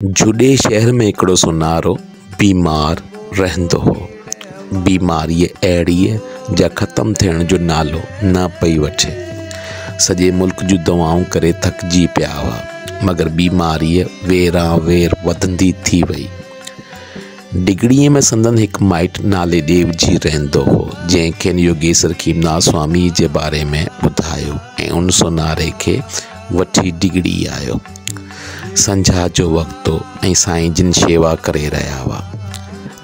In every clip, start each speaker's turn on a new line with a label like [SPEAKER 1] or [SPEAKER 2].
[SPEAKER 1] जुडे शहर में हिकिड़ो सुनारो बीमार रहंदो हो। बीमारी अहिड़ी जा ख़त्म थियण जो नालो न पई वठे। सॼे मुल्क जूं दवाऊं करे थकिजी पिया हुआ, मगर बीमारी वेरां वेर वधंदी थी वई। डिगड़ीअ में संदन हिकु माइट नाले देवजी रहंदो हो, जंहिंखे योगेश्वर खीमनाथ स्वामी जे बारे में ॿुधायो ऐं उन सुनारे खे वठी डिगड़ी आयो। संझा जो वक़्तु हो ऐं साईं जिन शेवा करे रहिया हुआ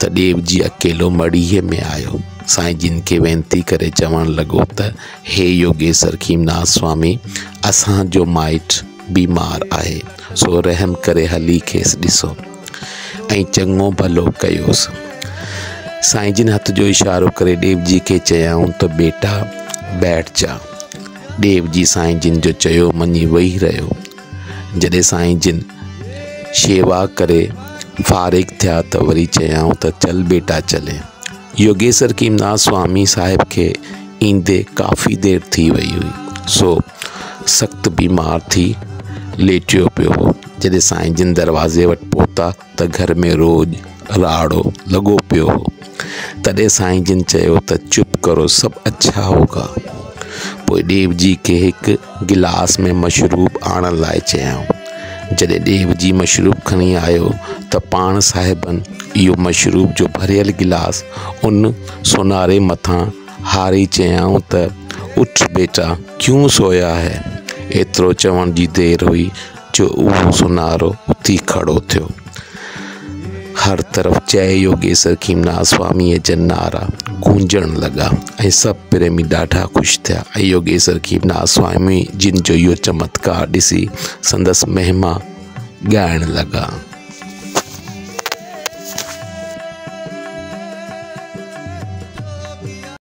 [SPEAKER 1] त देवजी अकेलो मड़ीअ में आयो। साईं जिन खे वेनती करे चवण लॻो त हे योगेश्वर खीमनाथ स्वामी, असांजो माइट बीमार आहे, सो रहम करे हली खेसि ॾिसो ऐं चङो भलो कयोसि। साईं जिन हथ जो इशारो करे देवजी खे चयऊं त बेटा बैठ जा। देवजी साईं जिन जो चयो मञी वेही रहियो। जॾहिं साईं जिन शेवा करे फारिग थिया त वरी चयऊं त चल बेटा चले। योगेश्वर खीमनाथ स्वामी साहिब खे ईंदे काफ़ी देर थी वई हुई, सो सख़्त बीमार थी लेटियो पियो हो। जॾहिं साईं जिन दरवाज़े वटि पहुता त घर में रोज़ राड़ो लॻो पियो हो। तॾहिं साईं जिन चयो त चुप करो, सभु अच्छा होगा। पोइ देवजी खे हिकु गिलास में मशरूब आणण लाइ चयऊं। जॾहिं देवजी मशरूब खणी आयो त पाण साहिबनि इहो मशरूब जो भरियल गिलास उन सोनारे मथां हारी चयऊं त उठ बेटा, क्यों सोया है। एतिरो चवण जी देर हुई जो उहो सोनारो उथी खड़ो थियो। हर तरफ़ जय योगेश्वर खीमनाथ स्वामीअ जा नारा गूंजण लॻा ऐं सभु प्रेमी ॾाढा ख़ुशि थिया ऐं योगेश्वर खीमनाथ स्वामी जिन जो इहो चमत्कार ॾिसी संदसि महिमा ॻाइण लॻा।